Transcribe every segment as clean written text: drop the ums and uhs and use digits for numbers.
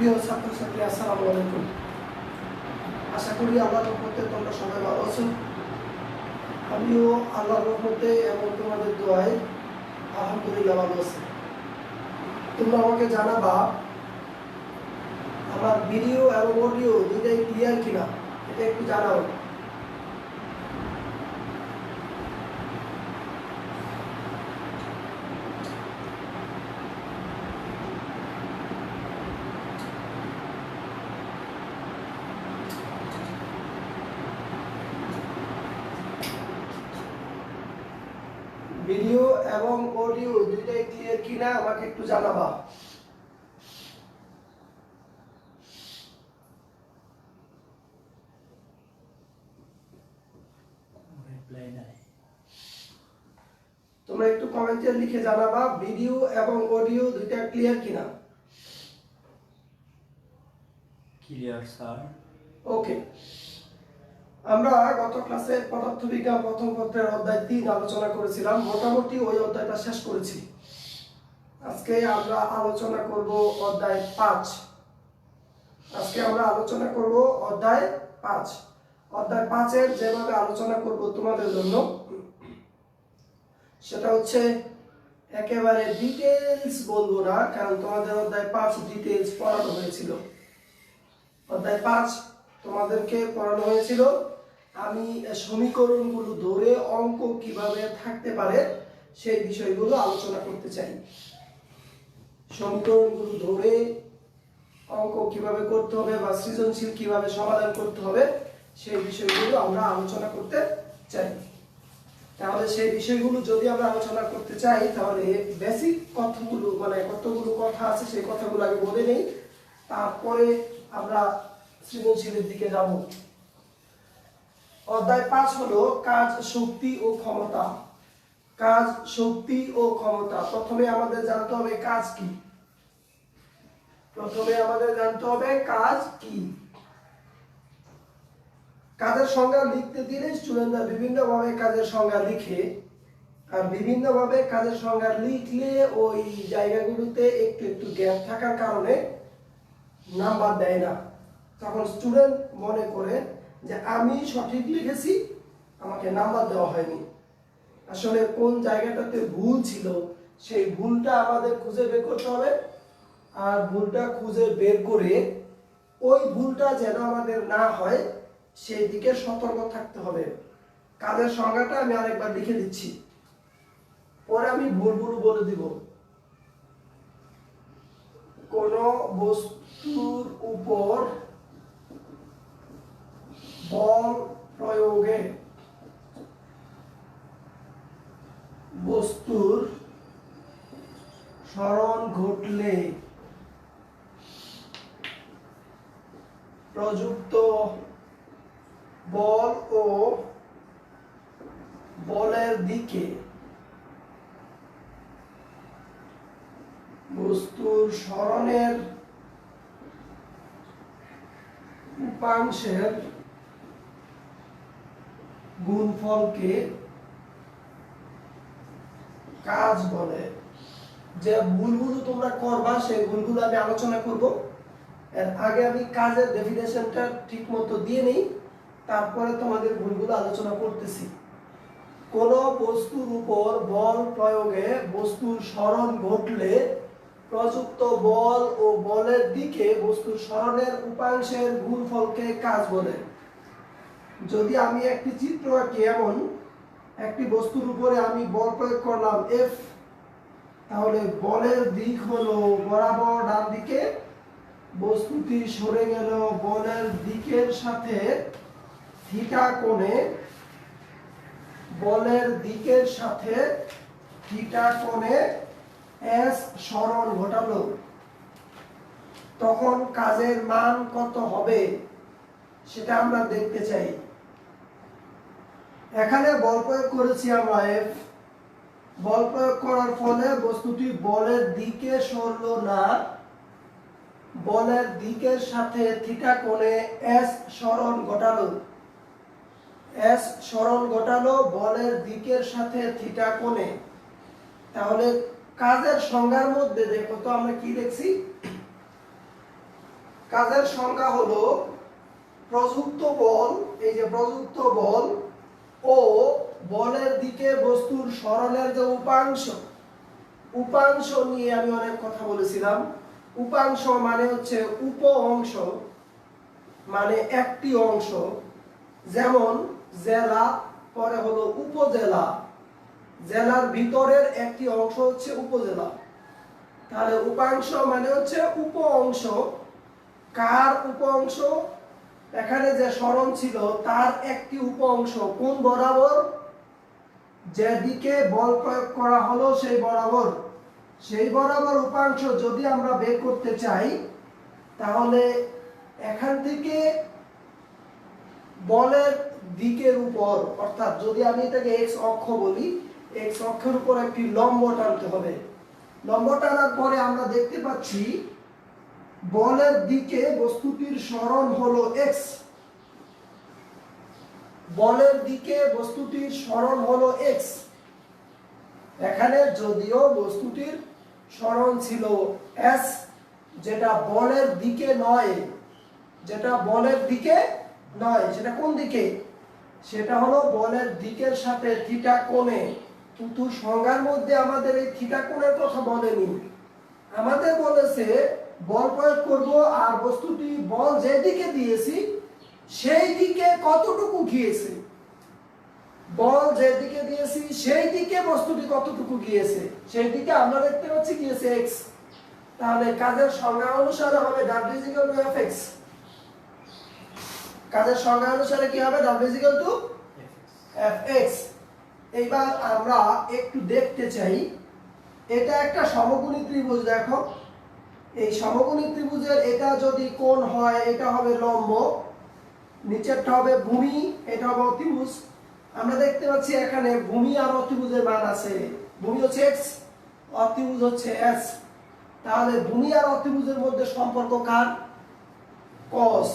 প্রিয় ছাত্রছাত্রী, আসসালামু আলাইকুম। আশা করি আল্লাহর রহমতে তোমরা সবাই ভালো আছো। আমিও আল্লাহর রহমতে এবং তোমাদের দোয়ায় আলহামদুলিল্লাহ ভালো আছি। তোমরা আমাকে জানাবা আমার ভিডিও এবং অডিও দুইটাই ক্লিয়ার কিনা, এটা একটু জানাও। ভিডিও এবং অডিও দুইটাই ক্লিয়ার কিনা আমাকে একটু জানাবা। তোমরা একটু কমেন্টে লিখে জানাবা ভিডিও এবং অডিও দুইটা ক্লিয়ার কিনা। Clear sir. ওকে, আমরা গত ক্লাসে পদার্থবিজ্ঞান প্রথম পত্রের অধ্যায় 3 আলোচনা করেছিলাম। মোটামুটি ওই অধ্যায়টা শেষ করেছি। আজকে আমরা আলোচনা করব অধ্যায় 5। আজকে আমরা আলোচনা করব অধ্যায় 5। অধ্যায় 5 এর যেভাবে আলোচনা করব তোমাদের জন্য, সেটা হচ্ছে একেবারে ডিটেইলস বলবো না, কারণ তোমাদের অধ্যায় 5 ডিটেইলস পড়ানো হয়েছিল। অধ্যায় 5 তোমাদেরকে পড়ানো হয়েছিল। আমি সমীকরণগুলো ধরে অঙ্ক কিভাবে থাকতে পারে সেই বিষয়গুলো আলোচনা করতে চাই। সমীকরণগুলো ধরে অঙ্ক কিভাবে করতে হবে বা সৃজনশীল কিভাবে সমাধান করতে হবে সেই বিষয়গুলো আমরা আলোচনা করতে চাই। তাহলে সেই বিষয়গুলো যদি আমরা আলোচনা করতে চাই, তাহলে বেসিক কথাগুলো, মানে কতগুলো কথা আছে সেই কথাগুলো আগে বলে নেই, তারপরে আমরা সৃজনশীলের দিকে যাব। অধ্যায় 5 হলো কাজ, শক্তি ও ক্ষমতা। কাজ, শক্তি ও ক্ষমতা। প্রথমে আমাদের জানতে হবে কাজ কি। কাজ কি। কাজের সংজ্ঞা লিখতে দিলে স্টুডেন্টরা বিভিন্নভাবে কাজের সংজ্ঞা লিখে, আর বিভিন্নভাবে কাজের সংজ্ঞা লিখলে ওই জায়গাগুলোতে একটু একটু গ্যাপ থাকার কারণে নাম্বার দেয় না। তখন স্টুডেন্ট মনে করে যে আমি সঠিক লিখেছি, আমাকে নাম্বার দেওয়া হয়নি। আসলে কোন জায়গাটাতে ভুল ছিল সেই ভুলটা আমাদের খুঁজে বের করতে হবে, আর ভুলটা খুঁজে বের করে ওই ভুলটা যেন আমাদের না হয় সেই দিকে সতর্ক থাকতে হবে। কাজের সংজ্ঞাটা আমি আরেকবার লিখে দিচ্ছি, পরে আমি ভুলগুলো বলে দিব। কোন বস্তুর উপর বল প্রয়োগে বস্তুর সরণ ঘটলে প্রযুক্ত বল ও বলের দিকে বস্তুর সরণের উপাংশের গুণফলকে কাজ বলে। যে ভুলগুলো তোমরা করবা সেই ভুলগুলো আমি আলোচনা করব। এর আগে আমি কাজের ডেফিনেশনটা ঠিক মতো দিয়ে নেই, তারপরে তোমাদের ভুলগুলো আলোচনা করতেছি। কোন বস্তুর উপর বল প্রয়োগে বস্তুর সরণ ঘটলে প্রযুক্ত বল ও বলের দিকে বস্তুর সরণের উপাংশের গুণফলকে কাজ বলে। যদি আমি একটি চিত্র আঁকি, এমন একটি বস্তুর উপরে আমি বল প্রয়োগ করলাম F, তাহলে বলের দিক হলো বরাবর ডান দিকে, বস্তুটি সরে গেল বলের দিকের সাথে থিটা কোণে, বলের দিকের সাথে থিটা কোণে S সরণ ঘটালো। তখন কাজের মান কত হবে সেটা আমরা দেখতে চাই। এখানে বল প্রয়োগ করেছি আমরা F। বল প্রয়োগ করার ফলে বস্তুটি বলের দিকে সরলো না, বলের দিকের সাথে থিটা কোণে S সরণ ঘটালো। S সরণ ঘটালো বলের দিকের সাথে থিটা কোণে। তাহলে কাজের সংজ্ঞার মধ্যে দেখো তো আমরা কি দেখছি, কাজের সংজ্ঞা হলো প্রযুক্ত বল, এই যে প্রযুক্ত বল ও বলের দিকে বস্তুর সরণের যে উপাংশ, উপাংশ নিয়ে আমি অনেক কথা বলেছিলাম। উপাংশ মানে হচ্ছে উপ অংশ, মানে একটি অংশ, যেমন জেলা, পরে হলো উপজেলা, জেলার ভিতরের একটি অংশ হচ্ছে উপজেলা। তাহলে উপাংশ মানে হচ্ছে উপ অংশ। কার উপ অংশ? এখানে যে সরণ ছিল তার একটি উপ অংশ, কোন বরাবর? যেদিকে বল প্রয়োগ করা হলো সেই বরাবর। সেই বরাবর উপাংশ যদি আমরা বের করতে চাই, তাহলে এখান থেকে বলের দিকের উপর, অর্থাৎ যদি আমি এটাকে এক্স অক্ষ বলি, এক্স অক্ষের উপর একটি লম্ব টানতে হবে। লম্ব টানার পরে আমরা দেখতে পাচ্ছি বলের দিকে বস্তুটির সরণ হলো এক্স। বলের দিকে বস্তুটির সরণ হলো এক্স। এখানে যদিও বস্তুটির সরণ ছিল এস, যেটা বলের দিকে নয়, যেটা বলের দিকে নয়, সেটা কোন দিকে? সেটা হলো বলের দিকের সাথে থিটা কোণে। কিন্তু সংজ্ঞার মধ্যে আমাদের এই থিটা কোণের কথা বলেনি, আমাদের বলেছে বল প্রয়োগ করব আর বস্তুটি বল যেদিকে দিয়েছি সেই দিকে কতটুকু গিয়েছে, বল যেদিকে দিয়েছি সেই দিকে বস্তুটি কতটুকু গিয়েছে, সেই দিকে আমরা দেখতে পাচ্ছি গিয়েছে এক্স। তাহলে কাজের সংজ্ঞা অনুসারে হবে w = fx। কাজের সংজ্ঞা অনুসারে কি হবে? w = fx। এইবার আমরা একটু দেখতে চাই, এটা একটা সমকোণী ত্রিভুজ। দেখো, এই সমকোণী ত্রিভুজের এটা যদি কোণ হয়, এটা হবে লম্ব, নিচেরটা হবে ভূমি, এটা হবে অতিভুজ। আমরা দেখতে পাচ্ছি এখানে ভূমি আর অতিভুজের মান আছে। ভূমি হচ্ছে x, অতিভুজ হচ্ছে s। তাহলে ভূমি আর অতিভুজের মধ্যে সম্পর্ক কার? cos।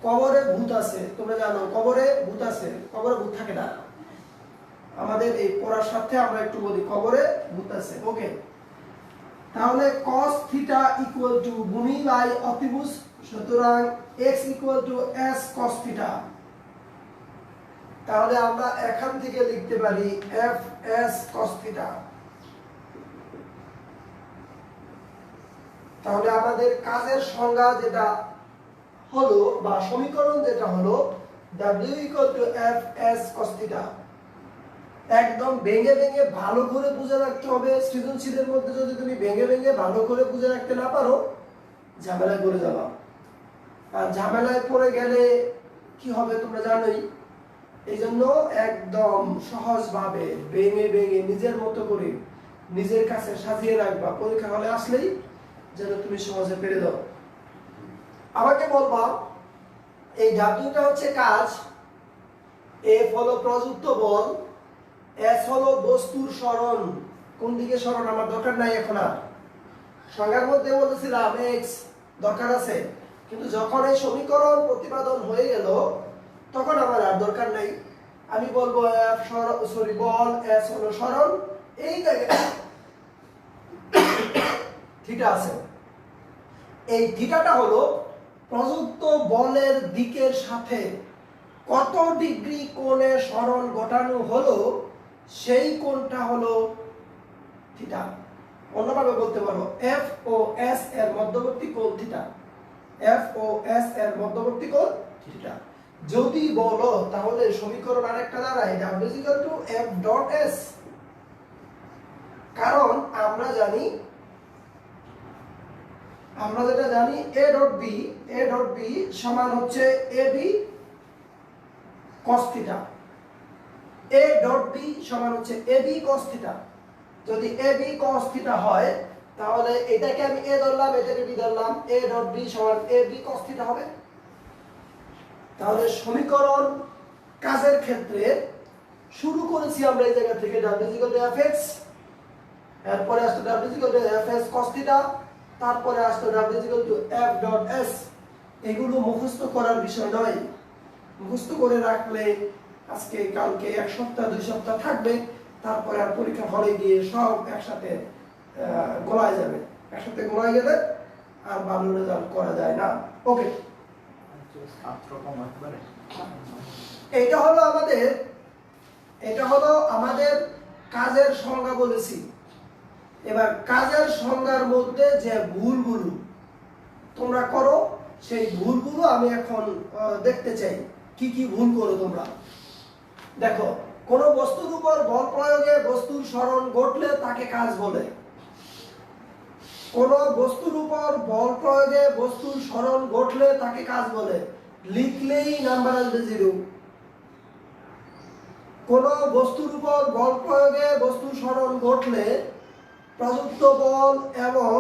কবরে ভূত আছে, তোমরা জানো কবরে ভূত আছে, কবরে ভূত থাকে না। আমাদের এই পড়ার সাথে আমরা একটু বলি কবরে ভূত আছে। ওকে, তাহলে cos থিটা ইকুয়াল টু ভূমি বাই অতিভুজ, সুতরাং x equal to s cos theta. তাহলে আমরা এখান থেকে লিখতে পারি f s cos থিটা। তাহলে আমাদের কাজের সংজ্ঞা যেটা হলো বা সমীকরণ যেটা হলো w = f s cos theta. একদম ভেঙে ভেঙে ভালো করে বুঝে রাখতে হবে। সৃজনশীলের মধ্যে যদি তুমি ভেঙে ভেঙে ভালো করে বুঝে রাখতে না পারো, ঝামেলায় পড়ে যাবা। আর ঝামেলায় পড়ে গেলে কি হবে তোমরা জানোই। এই জন্য একদম সহজভাবে ভেঙে ভেঙে নিজের মতো করে নিজের কাছে সাজিয়ে রাখবা, পরীক্ষা হলে আসলেই যেন তুমি সহজে পেরে দাও। আমাকে বলবা এই ডাব্লিউটা হচ্ছে কাজ, এফ হলো প্রযুক্ত বল, এস হলো বস্তুর সরণ। কোন দিকে সরণ আমার দরকার নাই এখন আর। সংজ্ঞার মধ্যে বলেছিলাম এক্স দরকার আছে, কিন্তু যখন এই সমীকরণ প্রতিপাদন হয়ে গেল তখন আমার আর দরকার নাই। আমি বলবো এফ বল, এস হলো সরণ, এই জায়গায় থিটা আছে। এই থিটাটা হলো প্রযুক্ত বলের দিকের সাথে কত ডিগ্রি কোণে সরণ ঘটানো হলো সেই কোণটা হলো থিটা। অন্যভাবে বলতে পারো এফ ও এস এর মধ্যবর্তী কোণ থিটা। এফ ও এস এর মধ্যবর্তী কোণ থিটা। যদি বলো তাহলে সমীকরণ আরেকটা দাঁড়ায় w = f.s। কারণ আমরা যেটা জানি a.b সমান হচ্ছে ab cos থিটা। a.b সমান হচ্ছে ab cos থিটা। যদি ab cos থিটা হয় তাহলে এটাকে আমি a ধরলাম, এটাকে b ধরলাম, a.b সমান ab cos থিটা হবে। তাহলে সমীকরণ কাজের ক্ষেত্রে শুরু করেছি আমরা এই জায়গা থেকে w = fx, এরপরে আসতো w = fs cos থিটা, তারপরে আসতো w = f.s। এগুলো মুখস্থ করার বিষয় নয়। মুখস্থ করে রাখলে আজকে কালকে এক সপ্তাহ 2 সপ্তাহ থাকবে, তারপরে আর পরীক্ষা হলে গিয়ে সব একসাথে গলায় যাবে। একসাথে গলায় গেলে আর ভালো রেজাল্ট করা যায় না। ওকে, ছাত্র কম একবারে। এটা হলো আমাদের কাজের সংজ্ঞা বলেছি। এবার কাজের সংজ্ঞার মধ্যে যে ভুলগুলো তোমরা করো সেই ভুলগুলো আমি এখন দেখতে চাই, কি কি ভুল করো তোমরা। দেখো, কোন বস্তুর উপর বল প্রয়োগে বস্তুর সরণ ঘটলে তাকে কাজ বলে। কোন বস্তুর উপর বল প্রয়োগে বস্তুর সরণ ঘটলে তাকে কাজ বলে, লিখলেই নাম্বার আসবে 0। কোন বস্তুর উপর বল প্রয়োগে বস্তুর সরণ ঘটলে প্রযুক্ত বল এবং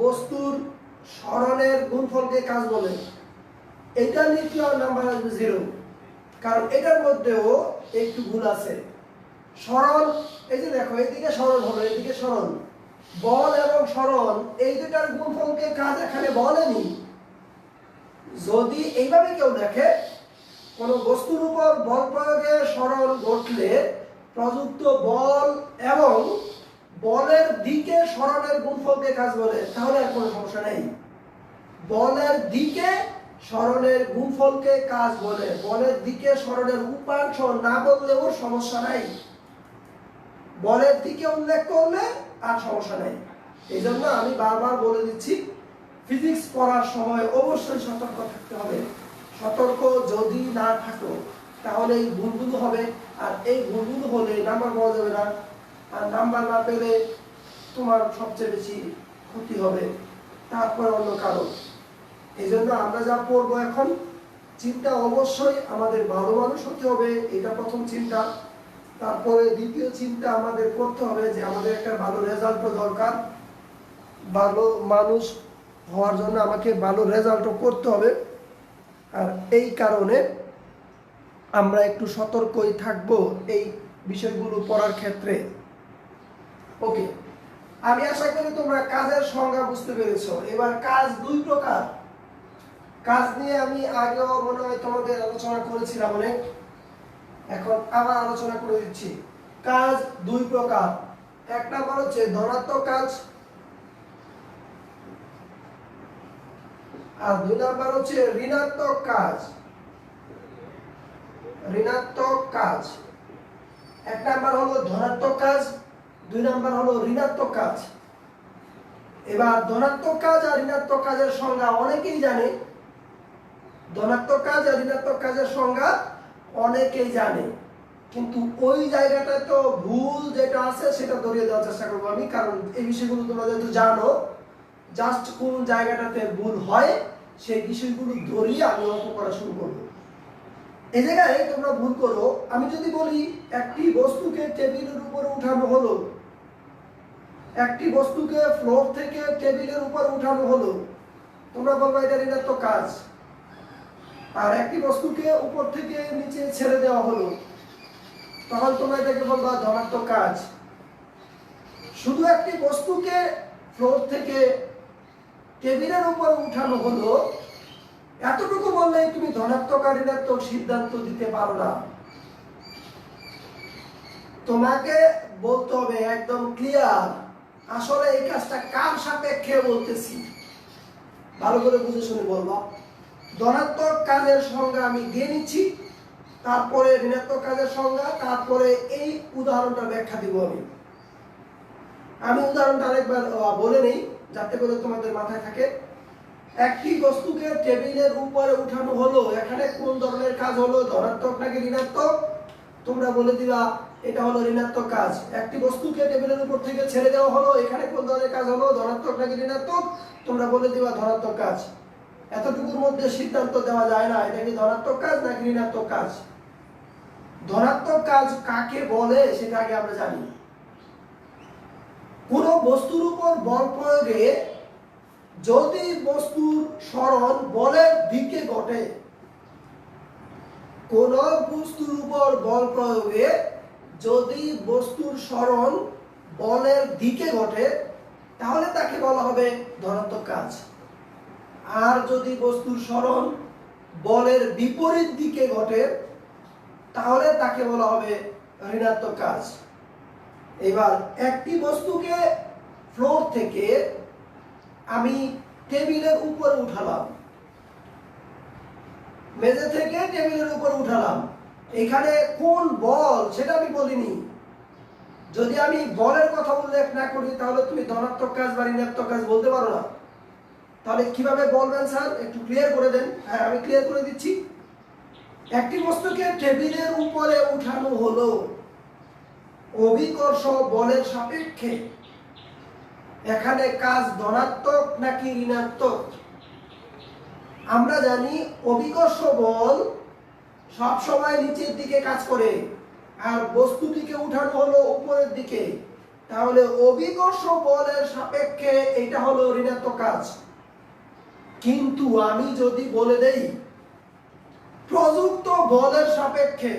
বস্তুর সরণের গুণফলকে কাজ বলে, এটা লিখলেও নাম্বার আসবে 0, কারণ এটার মধ্যেও একটু ভুল আছে। সরণ, এই যে দেখো, এদিকে সরণ হলো, এদিকে সরণ, বল এবং সরণ এই দুটার গুণফলকে কাজ এখানে বলেনি। যদি এইভাবে কেউ দেখে, কোন বস্তুর উপর বল প্রয়োগে সরণ ঘটলে প্রযুক্ত বল এবং বলের দিকে সরণের গুণফলকে কাজ বলে, তাহলে আর কোনো সমস্যা নেই। বলের দিকে সরণের গুণফলকে কাজ বলে, বলের দিকে সরণের উপাংশ না বললেও সমস্যা নাই, বলের দিকে উল্লেখ করলে আর সমস্যা নেই। এই জন্য আমি বারবার বলে দিচ্ছি, ফিজিক্স পড়ার সময় অবশ্যই সতর্ক থাকতে হবে। সতর্ক যদি না থাকো তাহলে এই ভুলগুলো হবে, আর এই ভুলগুলো হলে নাম্বার পাওয়া যাবে না, আর নাম্বার না পেলে তোমার সবচেয়ে বেশি ক্ষতি হবে, তারপর অন্য কারণ। এই জন্য আমরা যা পড়বো এখন, চিন্তা অবশ্যই আমাদের ভালো মানুষ হতে হবে, এটা প্রথম চিন্তা। তারপরে দ্বিতীয় চিন্তা আমাদের করতে হবে যে আমাদের একটা ভালো রেজাল্টও দরকার, ভালো মানুষ হওয়ার জন্য আমাকে ভালো রেজাল্টও করতে হবে, আর এই কারণে আমরা একটু সতর্কই থাকবো এই বিষয়গুলো পড়ার ক্ষেত্রে। ওকে, আমি আশা করি তোমরা কাজের সংজ্ঞা বুঝতে পেরেছো। এবার কাজ দুই প্রকার। কাজ নিয়ে আমি আগেও মনে হয় তোমাদের আলোচনা করেছিলাম অনেক, এখন আবার আলোচনা করে দিচ্ছি। কাজ দুই প্রকার। এক নাম্বার হচ্ছে ধনাত্মক কাজ, আর দুই নাম্বার হচ্ছে ঋণাত্মক কাজ। ঋণাত্মক কাজ, এক নাম্বার হলো ধনাত্মক কাজ, দুই নাম্বার হলো ঋণাত্মক কাজ। এবার ধনাত্মক কাজ আর ঋণাত্মক কাজের সংজ্ঞা অনেকেই জানে, ধনাত্মক কাজ আর ঋণাত্মক কাজের সংজ্ঞা অনেকেই জানে, কিন্তু ওই জায়গাটায় তো ভুল যেটা আছে সেটা ধরিয়ে দেওয়ার চেষ্টা করবো আমি, কারণ এই বিষয়গুলো তোমরা যেহেতু জানো, জাস্ট কোন জায়গাটাতে ভুল হয় সেই বিষয়গুলো ধরিয়ে আমি অঙ্ক করা শুরু করবো। এই জায়গায় তোমরা ভুল করো, আমি যদি বলি একটি বস্তুকে টেবিলের উপরে উঠানো হলো, একটি বস্তুকে ফ্লোর থেকে টেবিলের উপরে উঠানো হলো, তোমরা বলবো এটা ঋণাত্মক কাজ। আর একটি বস্তুকে উপর থেকে নিচে ছেড়ে দেওয়া হলো, তখন তোমরা এটাকে বলবা ধনাত্মক কাজ। শুধু একটি বস্তুকে ফ্লোর থেকে টেবিলের উপর উঠানো হলো, এতটুকু বললেই তুমি ধনাত্মক আর ঋণাত্মক সিদ্ধান্ত দিতে পারো না। তোমাকে বলতে হবে একদম ক্লিয়ার, আসলে এই কাজটা কার সাপেক্ষে বলতেছি, ভালো করে বুঝে শুনে বলবা। ধনাত্মক কাজের সংজ্ঞা আমি দিয়ে নিচ্ছি, তারপরে ঋণাত্মক কাজের সংজ্ঞা, তারপরে এই উদাহরণটা ব্যাখ্যা দিব। আমি উদাহরণটা আরেকবার বলে নেই যাতে করে তোমাদের মাথায় থাকে। একটি বস্তুকে টেবিলের উপরে উঠানো হলো, এখানে কোন ধরনের কাজ হলো, ধনাত্মক নাকি ঋণাত্মক? তোমরা বলে দিবা এটা হলো ঋণাত্মক কাজ। একটি বস্তুকে টেবিলের উপর থেকে ছেড়ে দেওয়া হলো, এখানে কোন ধরনের কাজ হলো, ধনাত্মক নাকি ঋণাত্মক? তোমরা বলে দিবা ধনাত্মক কাজ। এতটুকুর মধ্যে সিদ্ধান্ত দেওয়া যায় না এটা কি ধনাত্মক কাজ নাকি ঋণাত্মক কাজ। ধনাত্মক কাজ কাকে বলে সেটা আগে আমরা জানি। কোন বস্তুর উপর বল প্রয়োগে যদি বস্তুর সরণ বলের দিকে ঘটে, কোন বস্তুর উপর বল প্রয়োগে যদি বস্তুর সরণ বলের দিকে ঘটে, তাহলে তাকে বলা হবে ধনাত্মক কাজ। আর যদি বস্তুর সরণ বলের বিপরীত দিকে ঘটে, তাহলে তাকে বলা হবে ঋণাত্মক কাজ। এবার একটি বস্তুকে ফ্লোর থেকে আমি টেবিলের উপরে উঠালাম, মেঝে থেকে টেবিলের উপরে উঠালাম, এখানে কোন বল সেটা আমি বলিনি। যদি আমি বলের কথা উল্লেখ না করি তাহলে তুমি ধনাত্মক কাজ বা ঋণাত্মক কাজ বলতে পারো না। তাহলে কিভাবে বলবেন স্যার, একটু ক্লিয়ার করে দেন। হ্যাঁ, আমি ক্লিয়ার করে দিচ্ছি। একটি বস্তুকে টেবিলের উপরে উঠানো হলো অভিকর্ষ বলের সাপেক্ষে। এখানে কাজ ধনাত্মক নাকি ঋণাত্মক? আমরা জানি অভিকর্ষ বল সব সময় নিচের দিকে কাজ করে, আর বস্তুটিকে উঠানো হলো উপরের দিকে। তাহলে অভিকর্ষ বলের সাপেক্ষে এটা হলো ঋণাত্মক কাজ। কিন্তু আমি যদি বলে দেই প্রযুক্ত বলের সাপেক্ষে,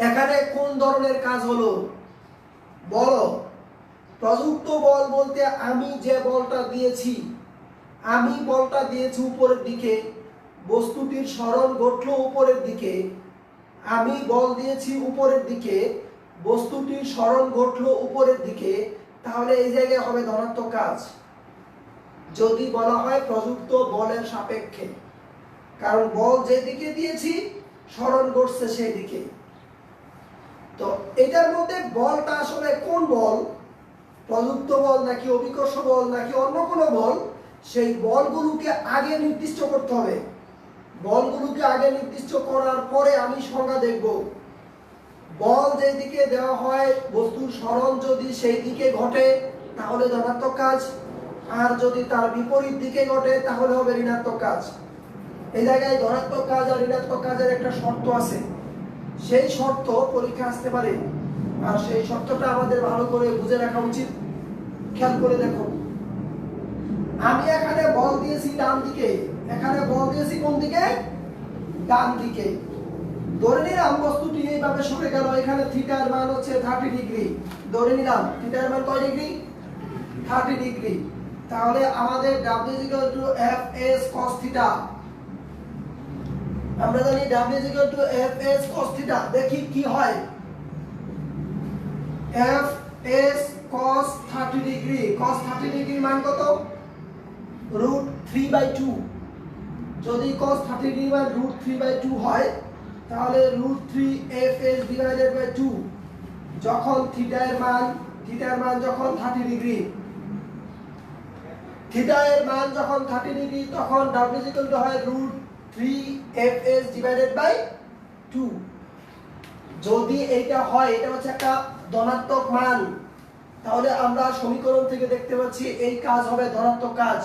এখানে কোন ধরনের কাজ হলো বলো? প্রযুক্ত বল বলতে আমি যে বলটা দিয়েছি, আমি বলটা দিয়েছি উপরের দিকে, বস্তুটির সরণ ঘটলো উপরের দিকে। আমি বল দিয়েছি উপরের দিকে, বস্তুটির সরণ ঘটলো উপরের দিকে, তাহলে এই জায়গায় হবে ধনাত্মক কাজ যদি বলা হয় প্রযুক্ত বলের সাপেক্ষে। কারণ বল যেদিকে দিয়েছি সরণ ঘটছে সেই দিকে। তো এটার মধ্যে বলটা আসলে কোন বল, প্রযুক্ত বল নাকি অভিকর্ষ বল নাকি অন্য কোনো বল, সেই বলগুলোকে আগে নির্দিষ্ট করতে হবে। বলগুলোকে আগে নির্দিষ্ট করার পরে আমি সংজ্ঞা দেখব। বল যেদিকে দেওয়া হয় বস্তুর সরণ যদি সেই দিকে ঘটে তাহলে ধনাত্মক কাজ, আর যদি তার বিপরীত দিকে ঘটে তাহলে হবে ঋণাত্মক কাজ। এই জায়গায় ধনাত্মক কাজ আর ঋণাত্মক কাজের একটা শর্ত আছে, সেই শর্ত পরীক্ষা আসতে পারে, আর সেই শর্তটা আমাদের ভালো করে বুঝে রাখা উচিত। খেয়াল করে দেখো, আমি এখানে বল দিয়েছি ডান দিকে, এখানে বল দিয়েছি কোন দিকে? ডান দিকে। ধরে নিলাম বস্তুটি এইভাবে সরে গেল, এখানে থিটার মান হচ্ছে 30 ডিগ্রি। ধরে নিলাম থিটার মান কয় ডিগ্রি? 30 ডিগ্রি। তাহলে আমাদের W Fs cos θ, আমরা জানি W Fs cos θ। দেখি কি হয়। Fs cos 30 ডিগ্রি, cos 30 ডিগ্রির মান কত? √3/2। যদি cos 30 ডিগ্রি মান √3/2 হয় তাহলে √3 Fs/2। যখন থিটার মান যখন 30 ডিগ্রি, থিটা এর মান যখন 30 ডিগ্রি তখন W হয় √3 Fs/2। যদি এটা হয়, এটা হচ্ছে একটা ধনাত্মক মান, তাহলে আমরা সমীকরণ থেকে দেখতে পাচ্ছি এই কাজ হবে ধনাত্মক কাজ।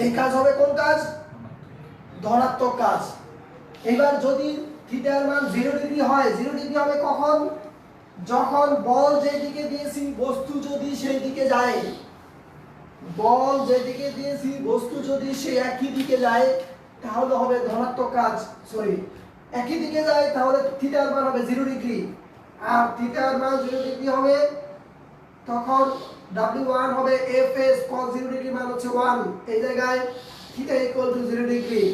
এই কাজ হবে কোন কাজ? ধনাত্মক কাজ। এবার যদি থিটার মান 0 ডিগ্রি হয়, 0 ডিগ্রি হবে কখন? যখন বল যেদিকে দিয়েছি বস্তু যদি সেই দিকে যায়, বল যেদিকে দিয়েছি বস্তু যদি সেই একই দিকে যায় তাহলে হবে ধনাত্মক কাজ। সরি, একই দিকে যায় তাহলে থিটার মান হবে 0 ডিগ্রি, আর থিটার মান 0 ডিগ্রি হবে তখন W1 হবে Fs cos 0 ডিগ্রি মান হচ্ছে 1। এই জায়গায় থিটা = 0 ডিগ্রি।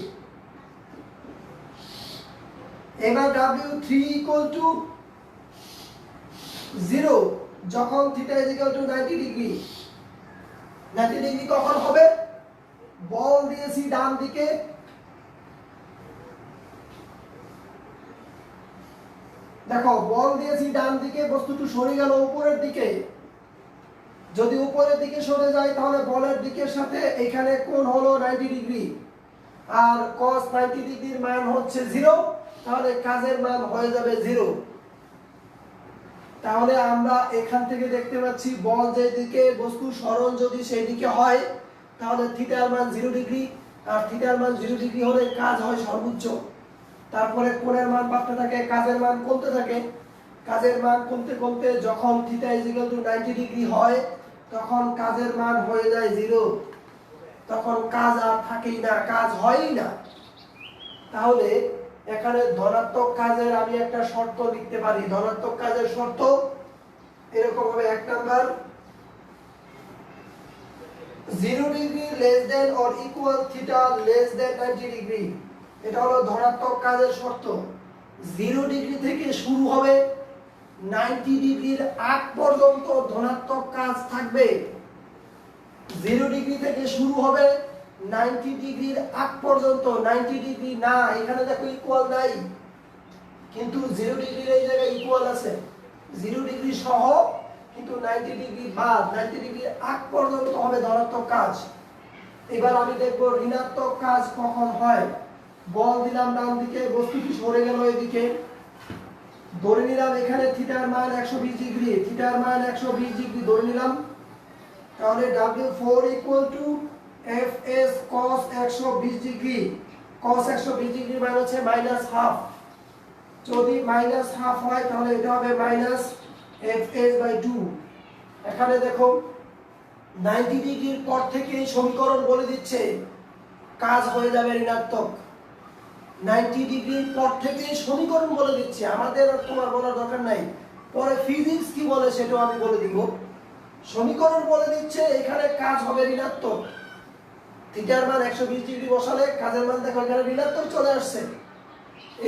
এবার W3 = 0 যখন থিটা = 90 ডিগ্রি। 90 ডিগ্রি কখন হবে? বল দিয়েছি ডান দিকে, দেখো বল দিয়েছি ডান দিকে, বস্তুটি সরে গেল উপরের দিকে। যদি উপরের দিকে সরে যায় তাহলে বলের দিকের সাথে এখানে কোণ হলো 90 ডিগ্রি, আর cos 90 ডিগ্রির মান হচ্ছে 0, তাহলে কাজের মান হয়ে যাবে 0। তাহলে আমরা এখান থেকে দেখতে পাচ্ছি বল যেদিকে বস্তু সরণ যদি সেই দিকে হয় তাহলে থিটার মান 0 ডিগ্রি, আর থিটার মান 0 ডিগ্রি হলে কাজ হয় সর্বোচ্চ। তারপরে কোণের মান বাড়তে থাকে, কাজের মান কমতে থাকে। কাজের মান কমতে কমতে যখন থিটা = 90 ডিগ্রি হয় তখন কাজের মান হয়ে যায় 0, তখন কাজ আর থাকেই না, কাজ হয়ই না। তাহলে এখানে ধনাত্মক কাজের আমি একটা শর্ত লিখতে পারি। ধনাত্মক কাজের শর্ত এরকম হবে: 1 number, 0 degree less than or equal theta less than 90 degree. এটা হলো ধনাত্মক কাজের শর্ত। 0 ডিগ্রি থেকে শুরু হবে, 90 ডিগ্রির আগ পর্যন্ত ধনাত্মক কাজ থাকবে। 0 ডিগ্রি থেকে শুরু হবে 90 ডিগ্রির আগ পর্যন্ত। 90 ডিগ্রি না, এখানে দেখো ইকুয়াল নাই, কিন্তু 0 ডিগ্রির এই জায়গায় ইকুয়াল আছে। 0 ডিগ্রি সহ কিন্তু 90 ডিগ্রি বাদ, 90 ডিগ্রির আগ পর্যন্ত হবে ধনাত্মক কাজ। এবার আমি দেখব ঋণাত্মক কাজ কখন হয়। বল দিলাম ডান দিকে, বস্তুটি সরে গেল এদিকে। ধরে নিলাম এখানে থিটার মান 120 ডিগ্রি, থিটার মান 120 ডিগ্রি ধরে নিলাম। তাহলে W4 equal to Fs cos 120 degree. cos 120 degree মান হচ্ছে -হাফ। যদি -হাফ হয় তাহলে এটা হবে -Fs/2। এখানে দেখো 90 ডিগ্রির পর থেকে সমীকরণ বলে দিচ্ছে কাজ হয়ে যাবে ঋণাত্মক। 90 ডিগ্রির পর থেকে সমীকরণ বলে দিচ্ছে, আমাদের আর তোমার বলার দরকার নাই। পরে ফিজিক্স কি বলে সেটাও আমি বলে দিব। সমীকরণ বলে দিচ্ছে এখানে কাজ হবে ঋণাত্মক। থিটার মান 120 ডিগ্রি বসালে কাজের মান দেখো এখানে ঋণাত্মক চলে আসছে।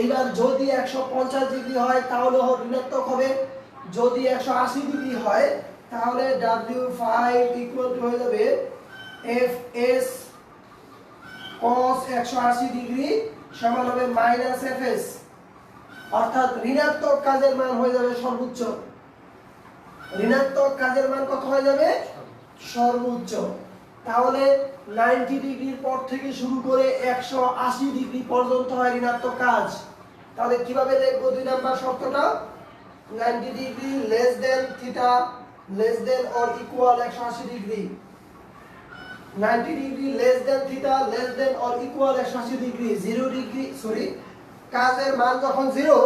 এইবার যদি 150 ডিগ্রি হয় তাহলে ঋণাত্মক হবে, যদি 180 ডিগ্রি হয় তাহলে W5 ইকুয়াল টু হয়ে যাবে Fs cos 180 ডিগ্রি সমান হবে -Fs, অর্থাৎ ঋণাত্মক কাজের মান হয়ে যাবে সর্বোচ্চ। ঋণাত্মক কাজের মান কত হয়ে যাবে? সর্বোচ্চ। তাহলে 90 ডিগ্রির পর থেকে শুরু করে 180 ডিগ্রি পর্যন্ত হয় ঋণাত্মক কাজ। তাহলে কিভাবে দেখব 2 নাম্বার শর্তটা? 90 degree less than theta less than or equal 180 degree. 90 degree less than theta less than or equal 180 degree. 0 degree কাজের মান যখন 0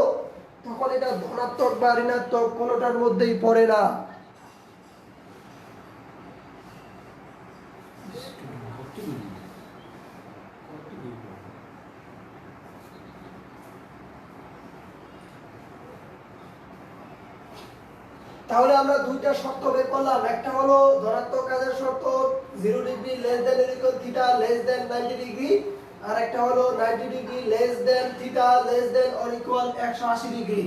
তখন এটা ধনাত্মক বা ঋণাত্মক কোনোটার মধ্যেই পড়ে না। তাহলে আমরা দুইটা শর্ত বের করলাম। একটা হলো ধনাত্মক কাজের শর্ত 0 degree less than or equal theta less than 90 degree, আর একটা হলো 90 degree less than theta less than or equal 180 degree.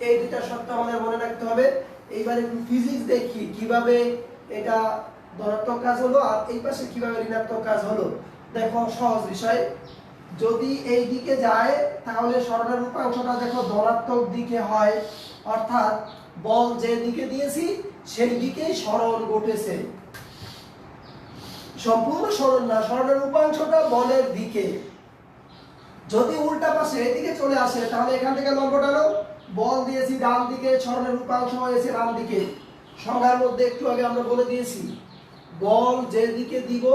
এই দুইটা শর্ত আমাদের মনে রাখতে হবে। এইবার একটু ফিজিক্স দেখি কিভাবে এটা ধনাত্মক কাজ হলো আর এই পাশে কিভাবে ঋণাত্মক কাজ হলো। দেখো সহজ বিষয়, যদি এই দিকে যায় তাহলে সরণের রূপাংশটা দেখো ধনাত্মক দিকে হয়, অর্থাৎ বল যে দিকে দিয়েছি সেই দিকেই সরণ ঘটেছে। সম্পূর্ণ সরণ না, সরণের রূপাংশটা বলের দিকে। যদি উল্টা পাশে এদিকে চলে আসে তাহলে এখান থেকে লম্ব টানো, বল দিয়েছি ডান দিকে, সরণের রূপাংশ হয়েছে বাম দিকে। সংজ্ঞার মধ্যে একটু আগে আমরা বলে দিয়েছি বল যে দিকে দিব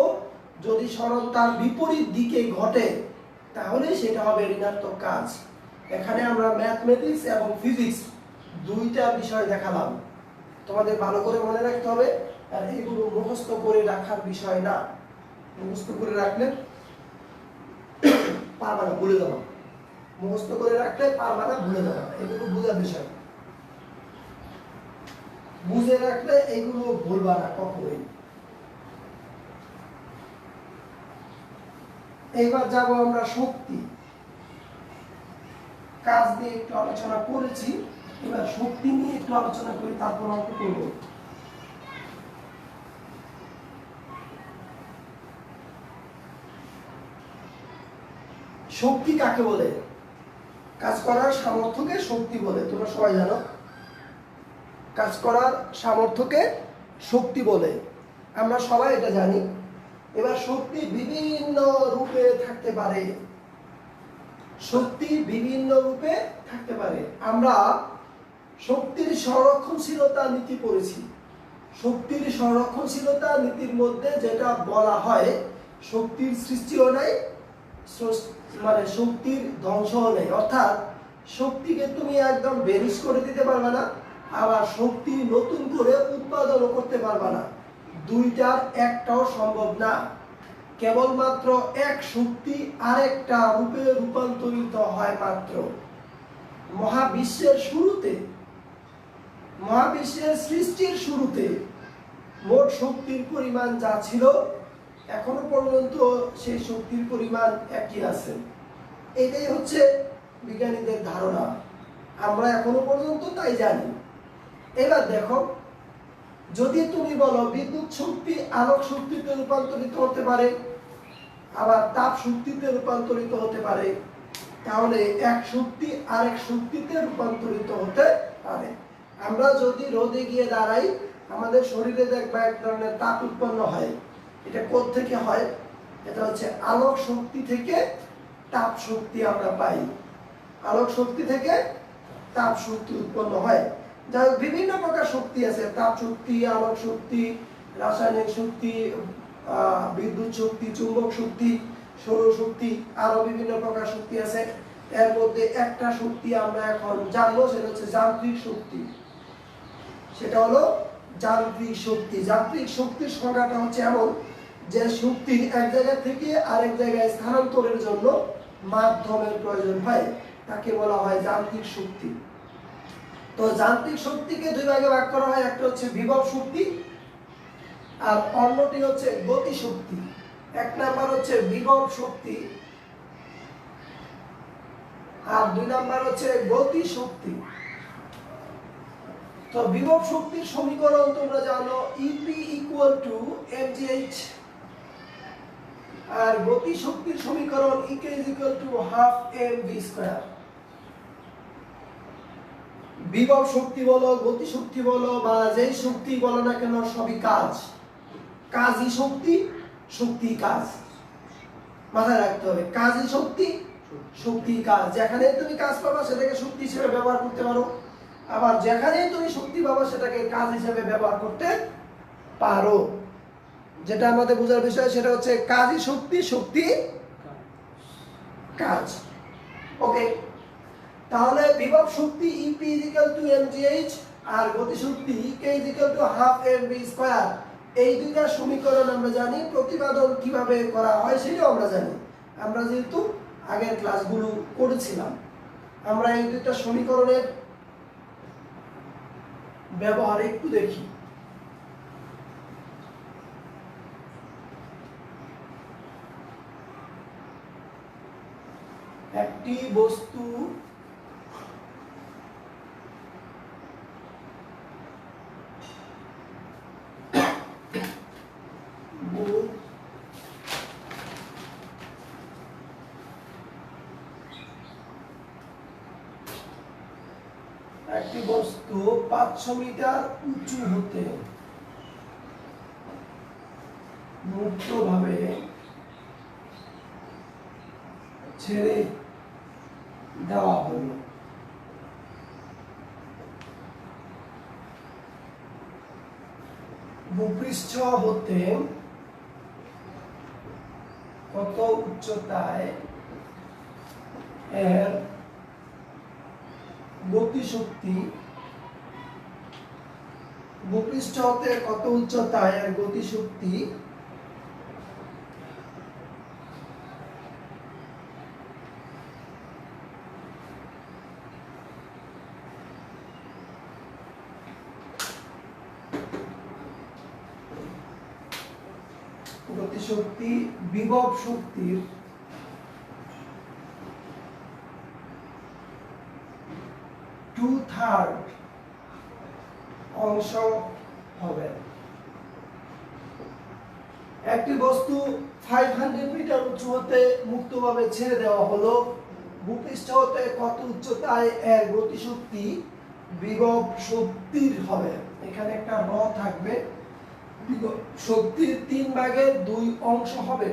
যদি সরণ তার বিপরীত দিকে ঘটে তাহলে সেটা হবে ঋণাত্মক কাজ। এখানে আমরা ম্যাথমেটিক্স এবং ফিজিক্স দুইটা বিষয় দেখালাম, তোমাদের ভালো করে মনে রাখতে হবে। আর এগুলো মুখস্থ করে রাখার বিষয় না, মুখস্থ করে রাখলে পারবা না, ভুলে যাবো। মুখস্থ করে রাখলে পারবা না, ভুলে যাবো। এগুলো বোঝার বিষয়, বুঝে রাখলে এগুলো ভুলবা না কখনোই। এইবার যাব আমরা শক্তি। কাজ নিয়ে একটু আলোচনা করেছি, এবার শক্তি নিয়ে একটু আলোচনা করি, তারপর অঙ্ক করব। শক্তি কাকে বলে? কাজ করার সামর্থ্যকে শক্তি বলে, তোমরা সবাই জানো। কাজ করার সামর্থ্যকে শক্তি বলে, আমরা সবাই এটা জানি। এবার শক্তি বিভিন্ন রূপে থাকতে পারে, শক্তি বিভিন্ন রূপে থাকতে পারে। আমরা শক্তির সংরক্ষণশীলতা নীতি পড়েছি। শক্তির সংরক্ষণশীলতা নীতির মধ্যে যেটা বলা হয় শক্তির সৃষ্টিও নাই, মানে শক্তির ধ্বংসও নেই। অর্থাৎ শক্তিকে তুমি একদম বেরিশ করে দিতে পারবে না, আবার শক্তি নতুন করে উৎপাদনও করতে পারবে না। দুইটার একটাও সম্ভব না। কেবলমাত্র এক শক্তি আরেকটা রূপে রূপান্তরিত হয় মাত্র। মহাবিশ্বের শুরুতে, মহাবিশ্বের সৃষ্টির শুরুতে মোট শক্তির পরিমাণ যা ছিল এখনো পর্যন্ত সেই শক্তির পরিমাণ একই আছে। এটাই হচ্ছে বিজ্ঞানীদের ধারণা, আমরা এখনো পর্যন্ত তাই জানি। এবার দেখো যদি তুমি বলো বিদ্যুৎ শক্তি আলোক শক্তিতে রূপান্তরিত হতে পারে, আবার তাপ শক্তিতে রূপান্তরিত হতে পারে, তাহলে এক শক্তি আরেক শক্তিতে রূপান্তরিত হতে পারে। আমরা যদি রোদে গিয়ে দাঁড়াই, আমাদের শরীরে দেখবা এক ধরনের তাপ উৎপন্ন হয়। এটা কোথা থেকে হয়? এটা হচ্ছে আলোক শক্তি থেকে তাপ শক্তি আমরা পাই। আলোক শক্তি থেকে তাপ শক্তি উৎপন্ন হয়। যাই হোক, বিভিন্ন প্রকার শক্তি আছে, তাপ শক্তি, আলোক শক্তি, রাসায়নিক শক্তি, বিদ্যুৎ শক্তি, চুম্বক শক্তি, সৌরশক্তি, আরো বিভিন্ন প্রকার শক্তি আছে। এর মধ্যে একটা শক্তি আমরা এখন জানবো, সেটা হচ্ছে যান্ত্রিক শক্তি। সেটা হলো যান্ত্রিক শক্তি। যান্ত্রিক শক্তির সংজ্ঞাটা হচ্ছে এমন যে শক্তি এক জায়গা থেকে আরেক জায়গায় স্থানান্তরের জন্য মাধ্যমের প্রয়োজন হয়, তাকে বলা হয় যান্ত্রিক শক্তি। তো যান্ত্রিক শক্তিকে দুই ভাগে ভাগ করা হয়, একটা হচ্ছে বিভব শক্তি আর অন্যটি হচ্ছে গতি শক্তি। এক নাম্বার হচ্ছে বিভব শক্তি আর দুই নাম্বার হচ্ছে গতি শক্তি। তো বিভব শক্তির সমীকরণ তোমরা জানো, ইপি ইকুয়াল টু mgh, আর গতি শক্তির সমীকরণ EK is equal to half mv square. বিভব শক্তি বলো, গতি শক্তি বলো, বা যেই শক্তি বলো না কেন, সবই কাজ। কাজই শক্তি, শক্তি কাজ। মাথায় রাখতে হবে, কাজই শক্তি, শক্তি কাজ। যেখানে তুমি কাজ পাবা সেটাকে শক্তি হিসেবে ব্যবহার করতে পারো, আবার যেখানেই তুমি শক্তি পাবা সেটাকে কাজ হিসেবে ব্যবহার করতে পারো। যেটা আমাদের বোঝার বিষয় সেটা হচ্ছে কাজই শক্তি, শক্তি কাজ। ওকে, তাহলে বিভব শক্তি EP is equal to mgh আর গতি শক্তি কে is equal to half mv square. এই দুইটা সমীকরণ আমরা জানি। প্রতিপাদন কিভাবে করা হয় সেটাও আমরা জানি, আমরা যেহেতু আগের ক্লাসগুলো করেছিলাম। আমরা এই দুইটা সমীকরণের ব্যবহার একটু দেখি। একটি বস্তু একটি বস্তু 500 মিটার উঁচু হতে মুক্তভাবে ছেড়ে দেওয়া হলো। ভূপৃষ্ঠ হতে কত উচ্চতায় এর গতিশক্তি, ভূপৃষ্ঠ হতে কত উচ্চতায় এর গতিশক্তি গতিশক্তি বিভব শক্তির টু-থার্ড অংশ হবে। একটি বস্তু 500 মিটার উঁচু হতে মুক্তভাবে ছেড়ে দেওয়া হলো। ভূপৃষ্ঠ হতে কত উচ্চতায় এর গতিশক্তি বিভব শক্তির হবে। এখানে একটা র থাকবে, বিভব শক্তির 3/2 অংশ হবে।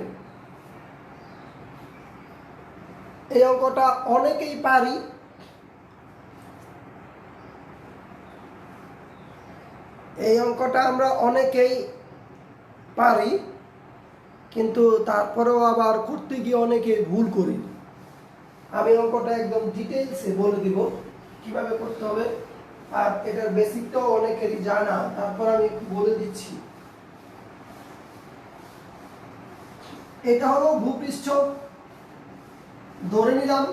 এই অঙ্কটা অনেকেই পারি, এই অঙ্কটা আমরা অনেকেই পারি, কিন্তু তারপরেও আবার করতে গিয়ে অনেকে ভুল করি। আমি অঙ্কটা একদম ডিটেইলসে বলে দিব কিভাবে করতে হবে, আর এটার বেসিকটাও অনেকেরই জানা, তারপর আমি একটু বলে দিচ্ছি। এটা হলো ভূপৃষ্ঠ ধরে নিলাম,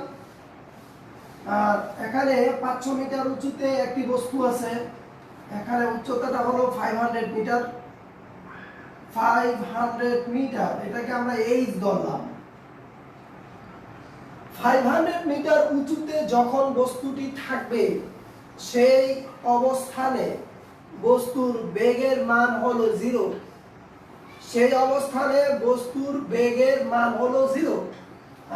আর এখানে 500 মিটার উঁচুতে একটি বস্তু আছে। এখানে উচ্চতাটা হলো 500 মিটার। 500 মিটার, এটাকে আমরা এইচ ধরলাম। 500 মিটার উঁচুতে যখন বস্তুটি থাকবে সেই অবস্থানে বস্তুর বেগের মান হলো 0, সেই অবস্থানে বস্তুর বেগের মান হলো 0।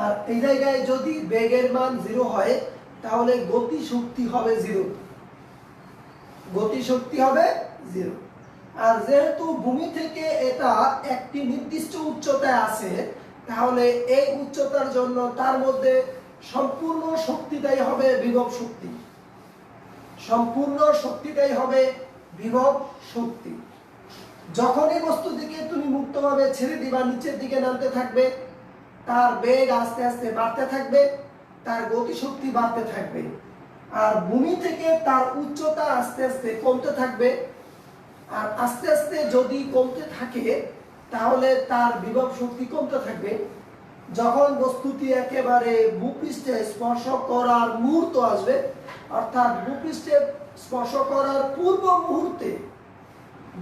আর এই জায়গায় যদি বেগের মান 0 হয় তাহলে গতি শক্তি হবে 0, গতি শক্তি হবে 0। আর যেহেতু ভূমি থেকে এটা একটি নির্দিষ্ট উচ্চতায় আছে, তাহলে এই উচ্চতার জন্য তার মধ্যে সম্পূর্ণ শক্তিটাই হবে বিভব শক্তি, সম্পূর্ণ শক্তিটাই হবে বিভব শক্তি। যখনই বস্তুটিকে তুমি মুক্তভাবে ছেড়ে দিবা, নিচের দিকে নামতে থাকবে, তার বেগ আস্তে আস্তে বাড়তে থাকবে, তার গতি শক্তি বাড়তে থাকবে। আর ভূমি থেকে তার উচ্চতা আস্তে আস্তে কমতে থাকবে, আর আস্তে আস্তে যদি কমতে থাকে তাহলে তার বিভব শক্তি কমতে থাকবে। যখন বস্তুটি একেবারে ভূপৃষ্ঠে স্পর্শ করার মুহূর্ত আসবে, অর্থাৎ ভূপৃষ্ঠে স্পর্শ করার পূর্ব মুহূর্তে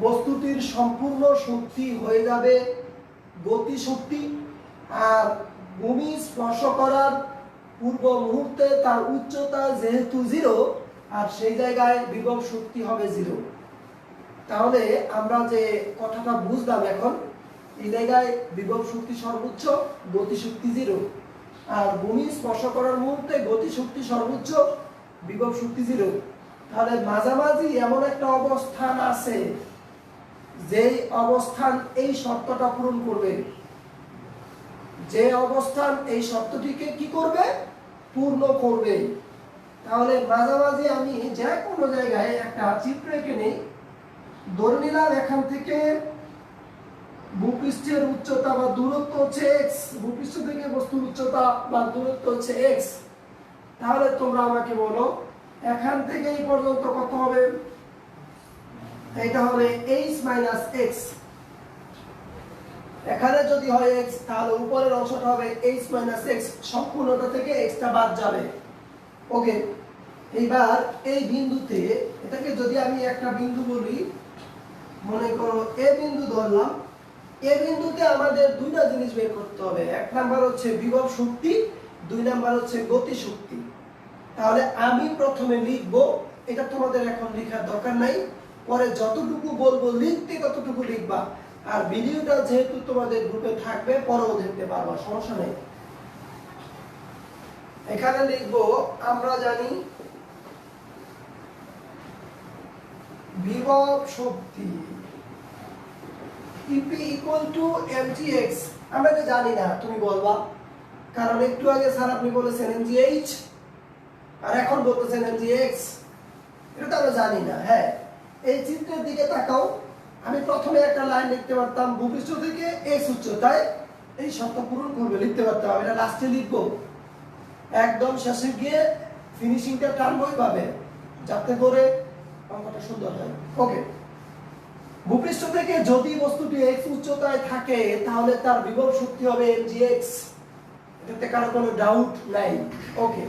বস্তুটির সম্পূর্ণ শক্তি হয়ে যাবে গতি শক্তি, আর ভূমি স্পর্শ করার পূর্ব মুহূর্তে তার উচ্চতা যেহেতু 0, আর সেই জায়গায় বিভব শক্তি হবে 0। তাহলে আমরা যে কথাটা বুঝলাম এখন, এই জায়গায় বিভব শক্তি সর্বোচ্চ, গতি শক্তি 0, আর ভূমি স্পর্শ করার মুহূর্তে গতি শক্তি সর্বোচ্চ, বিভব শক্তি 0। তাহলে মাঝামাঝি এমন একটা অবস্থান আছে যেই অবস্থান এই শর্তটা পূরণ করবে, যে অবস্থান এই শর্তটিকে কি করবে, পূর্ণ করবে। তাহলে মাঝামাঝি আমি যে কোনো জায়গায় একটা চিত্র এঁকে নেই। ধরে নিলাম এখান থেকে ভূপৃষ্ঠের উচ্চতা বা দূরত্ব হচ্ছে x, ভূপৃষ্ঠ থেকে বস্তুর উচ্চতা বা দূরত্ব হচ্ছে x। তাহলে তোমরা আমাকে বলো এখান থেকে এই পর্যন্ত কত হবে? এটা হবে h - x। এখানে যদি হয় x, তাহলে উপরের অংশটা হবে h - x, সম্পূর্ণটা থেকে x টা বাদ যাবে। ওকে, এইবার এই বিন্দুতে, এটাকে যদি আমি একটা বিন্দু বলি, মনে করো এ বিন্দু ধরলাম। এ বিন্দুতে আমাদের দুইটা জিনিস বের করতে হবে, এক নাম্বার হচ্ছে বিভব শক্তি, দুই নাম্বার হচ্ছে গতি শক্তি। তাহলে আমি প্রথমে লিখবো, এটা তোমাদের এখন লেখার দরকার নাই, পরে যতটুকু বলবো লিখতে ততটুকু লিখবা। আর ভিডিওটা যেহেতু তোমাদের গ্রুপে থাকবে, পরেও দেখতে পারবা, সমস্যা নেই। এখানে লিখবো, আমরা জানি বিভব শক্তি EP = mgx। আমরা এটা জানি না, তুমি বলবা, কারণ একটু আগে স্যার আপনি বলেছেন mgh, আর এখন বলতেছেন mgx, এটা তো আমরা জানি না। হ্যাঁ, এই চিত্রের দিকে তাকাও। আমি প্রথমে একটা লাইন লিখতে পারতাম, ভূপৃষ্ঠ থেকে x উচ্চতায়, এই শর্ত পূরণ করবে, লিখতে পারতাম। এটা লাস্টে লিখবো, একদম শেষে গিয়ে ফিনিশিংটা টানবই পাবে, যাতে করে অঙ্কটা সুন্দর হয়। ওকে, ভূপৃষ্ঠ থেকে যদি বস্তুটি x উচ্চতায় থাকে তাহলে তার বিভব শক্তি হবে mgx, এটাতে কারো কোনো ডাউট নাই। ওকে,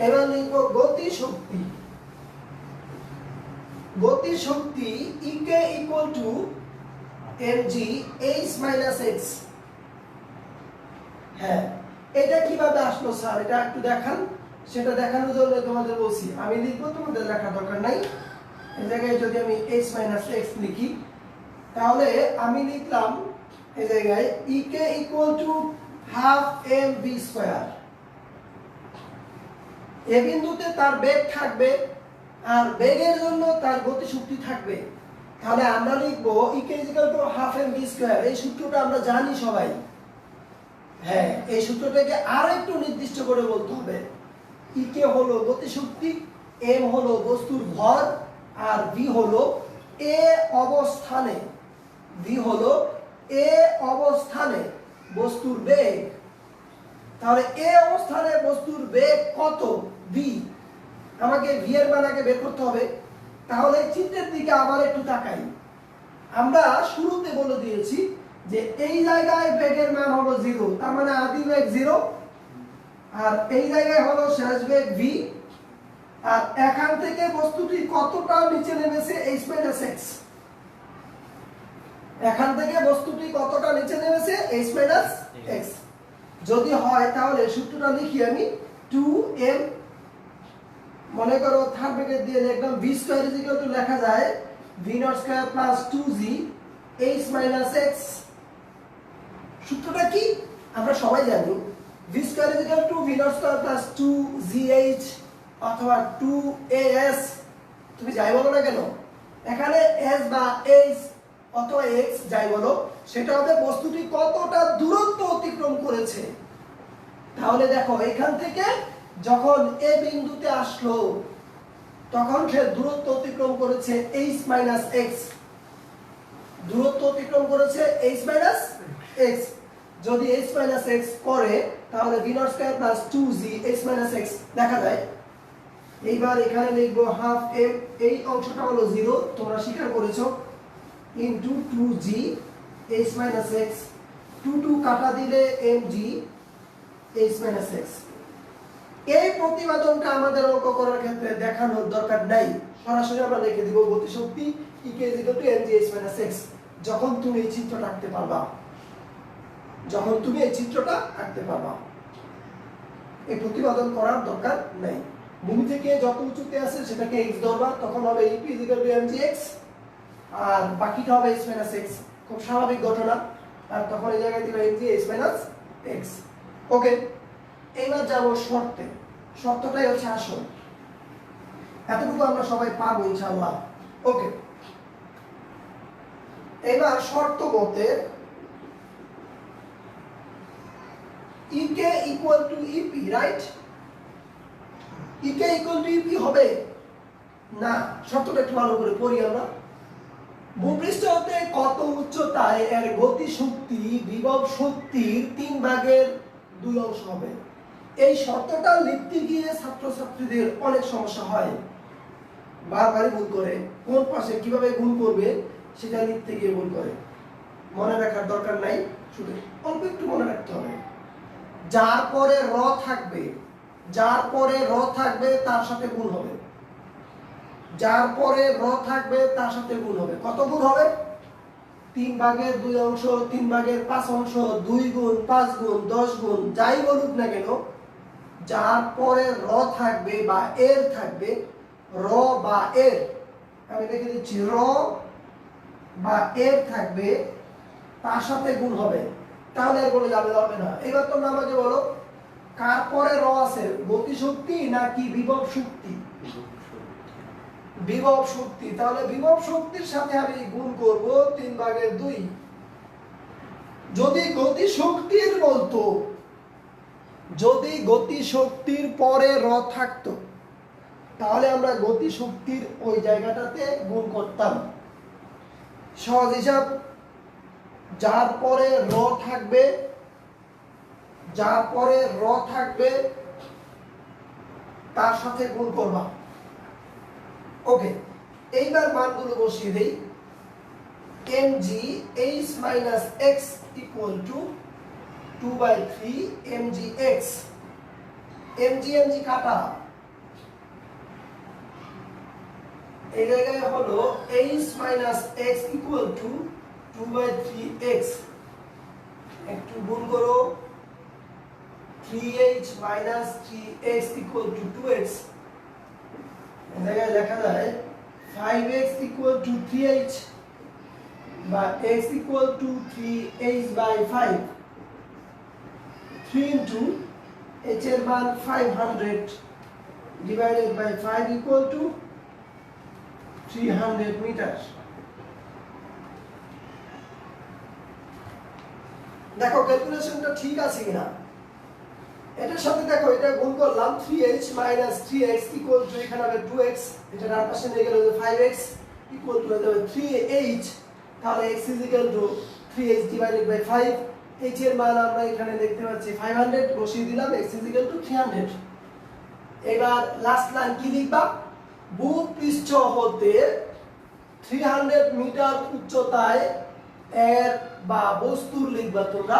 এবার লিখব গতি শক্তি। গতি শক্তি EK = mg h - x। হ্যাঁ, এটা কিভাবে আসলো স্যার, এটা একটু দেখান। সেটা দেখানোর জন্য তোমাদের বলছি, আমি লিখবো, তোমাদের লেখার দরকার নাই। এই জায়গায় যদি আমি h - x লিখি, তাহলে আমি লিখলাম এই জায়গায় EK = ½ mv²। এই বিন্দুতে তার বেগ থাকবে, আর বেগের জন্য তার গতি শক্তি থাকবে। তাহলে আমরা লিখবো EK = ½ mv²। এই সূত্রটা আমরা জানি সবাই। হ্যাঁ, এই সূত্রটাকে আরো একটু নির্দিষ্ট করে বলতে হবে। EK হলো গতি শক্তি, m হলো বস্তুর ভর, আর v হলো a অবস্থানে, v হলো a অবস্থানে বস্তুর বেগ। তাহলে a অবস্থানে বস্তুর বেগ কত? v। আমাকে v এর মান আগে বের করতে হবে। তাহলে চিত্রের দিকে আবার একটু তাকাই। আমরা শুরুতে বলে দিয়েছি যে এই জায়গায় বেগের মান হলো 0, তার মানে আদি বেগ 0, আর এই জায়গায় হলো শেষ বেগ v। আর এখান থেকে বস্তুটি কতটা নিচে নেমেছে h - x, এখান থেকে বস্তুটি কতটা নিচে নেমেছে h - x যদি হয়, তাহলে সূত্রটা লিখি আমি 2m, মনে করো থার্ড ব্র্যাকেট দিয়ে একদম v² লেখা যায় V naught square plus 2g h minus x। সূত্রটা কি আমরা সবাই জানি, V square is equal two V naught square plus 2gh অথবা 2as, তুমি যাই বলো না কেন, এখানে s বা h অথবা x যাই বলো, সেটা হবে বস্তুটি কতটা দূরত্ব অতিক্রম করেছে। তাহলে দেখো এখান থেকে যখন এ বিন্দুতে আসলো তখন সে দূরত্ব অতিক্রম করেছে h মাইনাস x, দূরত্ব অতিক্রম করেছে h মাইনাস x। যদি h মাইনাস x করে তাহলে v not square plus 2g h minus x দেখা যায়। এইবার এখানে লিখবো হাফ m, এই অংশটা হলো 0 তোমরা স্বীকার করেছো, into 2g h minus x, 2 কাটা দিলে mg h মাইনাস x। এই প্রতিপাদনটা আমাদের অঙ্ক করার ক্ষেত্রে দেখানোর দরকার নাই, সরাসরি আমরা লিখে দিব গতিশক্তি E = mg h minus x। যখন তুমি এই চিত্রটা আঁকতে পারবা, যখন তুমি এই চিত্রটা আঁকতে পারবা, এই প্রতিপাদন করার দরকার নাই। ভূমি থেকে যত উঁচুতে আছে সেটাকে x ধরবা, তখন হবে E = mg x আর বাকিটা হবে h মাইনাস x, খুব স্বাভাবিক ঘটনা। আর তখন এই জায়গায় দিবা mg h মাইনাস x। ওকে, এইবার যাব শর্তে। শর্তটাই হচ্ছে আসল, এতটুকু আমরা সবাই পারবো ইনশাআল্লাহ। ওকে, এবার শর্ত মতে EK equal to EP, right? EK equal to EP হবে না, শর্তটা একটু ভালো করে পড়ি আমরা। ভূপৃষ্ঠ হতে কত উচ্চতায় এর গতি শক্তি বিভব শক্তির 3/2 অংশ হবে। এই শর্তটা লিখতে গিয়ে ছাত্রছাত্রীদের অনেক সমস্যা হয়, বারবারই ভুল করে, কোন পাশে কিভাবে গুণ করবে সেটা লিখতে গিয়ে ভুল করে। মনে রাখার দরকার নাই, শুধু অল্প একটু মনে রাখতে হবে। যার পরে র থাকবে, যার পরে র থাকবে তার সাথে গুণ হবে, যার পরে র থাকবে তার সাথে গুণ হবে। কত গুণ হবে? 3/2 অংশ, 3/5 অংশ, 2 গুণ, 5 গুণ, 10 গুণ, যাই বলুক না কেন, যার পরে র থাকবে বা এর থাকবে, র বা এর, আমি লিখে দিচ্ছি র বা এর থাকবে, তার সাথে গুণ হবে। তাহলে আর বলে যাবে হবে না। এবার তোমরা আমাকে বলো, কার পরে র আছে, গতিশক্তি নাকি বিভব শক্তি? বিভব শক্তি। তাহলে বিভব শক্তির সাথে আমি গুণ করব 3/2। যদি গতি শক্তির বলতো, যদি গতি শক্তির পরে র থাকতো তাহলে আমরা গতি শক্তির ওই জায়গাটাতে গুণ করতাম। সহজ হিসাব, যার পরে র থাকবে, যার পরে র থাকবে তার সাথে গুণ করবা। ওকে, এইবার মানগুলো বসিয়ে দেই। mg h minus x equal to 2/3 mg x। mg mg কাটা, এই জায়গায় হলো h minus x equal to 2/3x। একটু গুণ করো, 3h minus 3x equal to 2x। এই জায়গায় লেখা যায় 5x equal to 3h বা x equal to 3h/5। 3 into h এর মান 500 divided by 5 equal to 300 metre. দেখো ক্যালকুলেশনটা ঠিক আছে কিনা, এটার সাথে দেখো এটা গুণ করলাম, 3h minus 3x equal to এখানে হবে 2x, এটা ডান পাশে নিয়ে গেলে 5x equal to হয়ে যাবে 3h। তাহলে x is equal to 3h divided by 5। h এর মান আমরা এখানে দেখতে পাচ্ছি 500, বসিয়ে দিলাম, x is equal to 300। এবার লাস্ট লাইন কি লিখবা? ভূপৃষ্ঠ হতে 300 মিটার উচ্চতায় এর বা বস্তুর লিখবা তোমরা,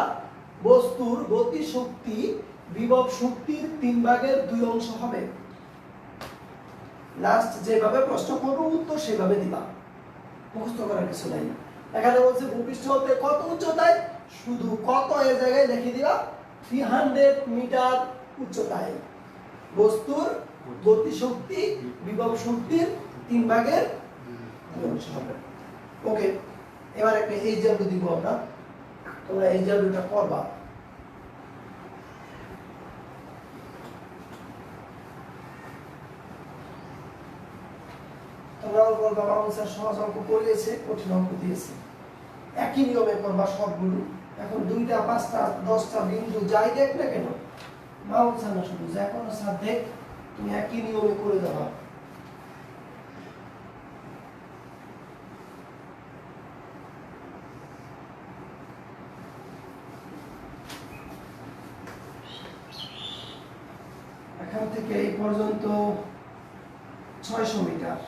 বস্তুর গতি শক্তি বিভব শক্তির 3/2 অংশ হবে। লাস্ট যেভাবে প্রশ্ন করবো উত্তর সেভাবে দিবা, মুখস্থ করার কিছু নাই। এখানে বলছে ভূপৃষ্ঠ হতে কত উচ্চতায়, শুধু কত এর জায়গায় লিখে দিবা 300 মিটার উচ্চতায় বস্তুর গতি শক্তি বিভব শক্তির 3/2 অংশ হবে। ওকে, এবার একটা এইচডব্লিউ দিব আমরা, তোমরা এইচডব্লিউটা করবা। তোমরা বলবা মামুন স্যার সহজ অঙ্ক করিয়েছে, কঠিন অঙ্ক দিয়েছে। একই নিয়মে করবা সবগুলো। এখন 2টা 5টা 10টা বিন্দু যাই দেখ না কেন, মামুন স্যার না শুধু যে কোনো স্যার দেখ, তুমি একই নিয়মে করে দেবা। এখান থেকে এই পর্যন্ত 600 মিটার।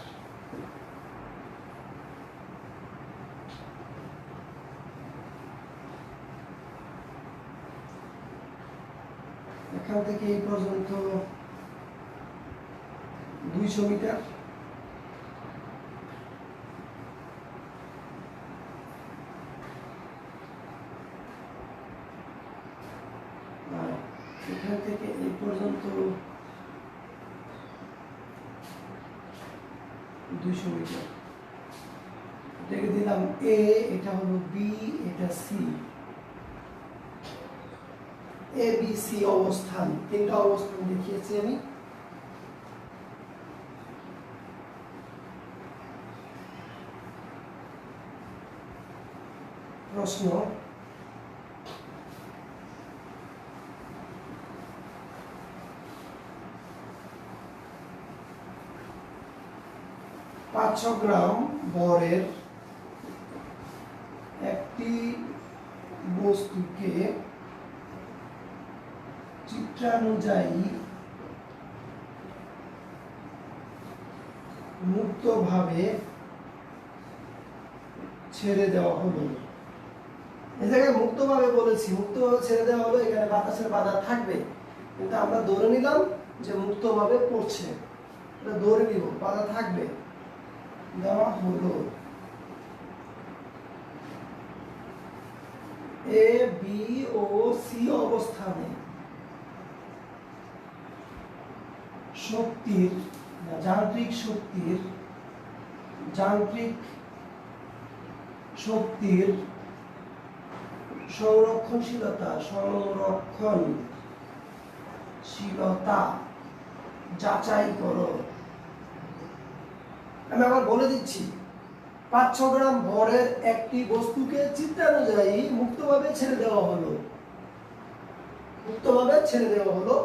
এখান থেকে এই পর্যন্ত 200 মিটার। আর এখান থেকে এই পর্যন্ত 200 মিটার। এটাকে দিলাম এ, এটা হলো বি, এটা সি। এ বি সি অবস্থান, 3টা অবস্থান দেখিয়েছি আমি। প্রশ্ন, পাঁচশো গ্রাম ভরের একটি বস্তুকে চিত্রানুযায়ী মুক্তভাবে ছেড়ে দেওয়া হলো। এই জায়গায় মুক্তভাবে বলেছি, মুক্তভাবে ছেড়ে দেওয়া হলো, এখানে বাতাসের বাধা থাকবে, কিন্তু আমরা ধরে নিলাম যে মুক্তভাবে পড়ছে, এটা ধরে নিব, বাধা থাকবে। দেওয়া হলো এ বি ও সি অবস্থানে শক্তির, যান্ত্রিক শক্তির সংরক্ষণশীলতা যাচাই করো। আমি আবার বলে দিচ্ছি, 500 গ্রাম ভরের একটি বস্তুকে চিত্রানুযায়ী মুক্তভাবে ছেড়ে দেওয়া হলো। মুক্তভাবে ছেড়ে দেওয়া হলো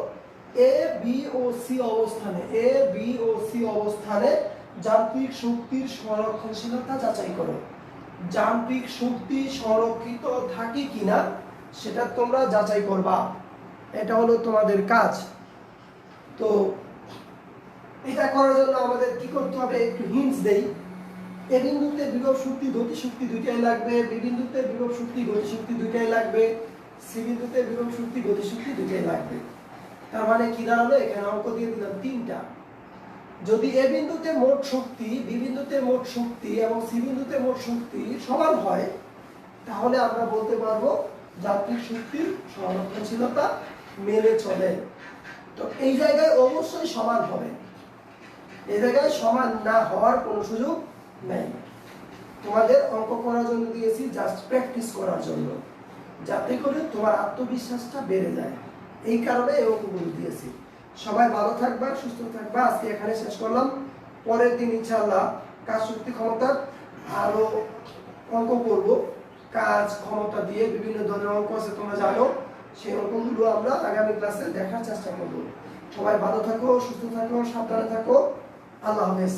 এ বি ও সি অবস্থানে। এ বি ও সি অবস্থানে যান্ত্রিক শক্তির সংরক্ষণশীলতা যাচাই করো। যান্ত্রিক শক্তি সংরক্ষিত থাকে কিনা সেটা তোমরা যাচাই করবা, এটা হলো তোমাদের কাজ। তো এটা করার জন্য আমাদের কি করতে হবে, একটু হিন্টস দেই। এ বিন্দুতে বিভব শক্তি গতিশক্তি দুইটাই লাগবে, বি বিন্দুতে বিভব শক্তি গতিশক্তি দুইটাই লাগবে, সি বিন্দুতে বিভব শক্তি গতিশক্তি দুইটাই লাগবে। তার মানে কি দাঁড়ালো, এখানে অঙ্ক দিয়ে দিলাম 3টা। যদি এ বিন্দুতে মোট শক্তি, বি বিন্দুতে মোট শক্তি এবং সি বিন্দুতে মোট শক্তি সমান হয়, তাহলে আমরা বলতে পারবো যান্ত্রিক শক্তির সংরক্ষণশীলতা মেনে চলে। তো এই জায়গায় অবশ্যই সমান হবে, এই জায়গায় সমান না হওয়ার কোনো সুযোগ নেই। তোমাদের অঙ্ক করার জন্য দিয়েছি, জাস্ট প্র্যাকটিস করার জন্য, যাতে করে তোমার আত্মবিশ্বাসটা বেড়ে যায়। এই কারণে এই অঙ্কগুলো দিয়েছি। সবাই ভালো থাকবা, সুস্থ থাকবা। আজকে এখানে শেষ করলাম। পরের দিন ইনশাআল্লাহ কাজ শক্তি ক্ষমতা আরো অঙ্ক করব। কাজ ক্ষমতা দিয়ে বিভিন্ন ধরনের অঙ্ক আছে, তোমরা জানো। সেই অঙ্কগুলো আমরা আগামী ক্লাসে দেখার চেষ্টা করব। সবাই ভালো থাকো, সুস্থ থাকো, সাবধানে থাকো। আল্লাহ হাফেজ।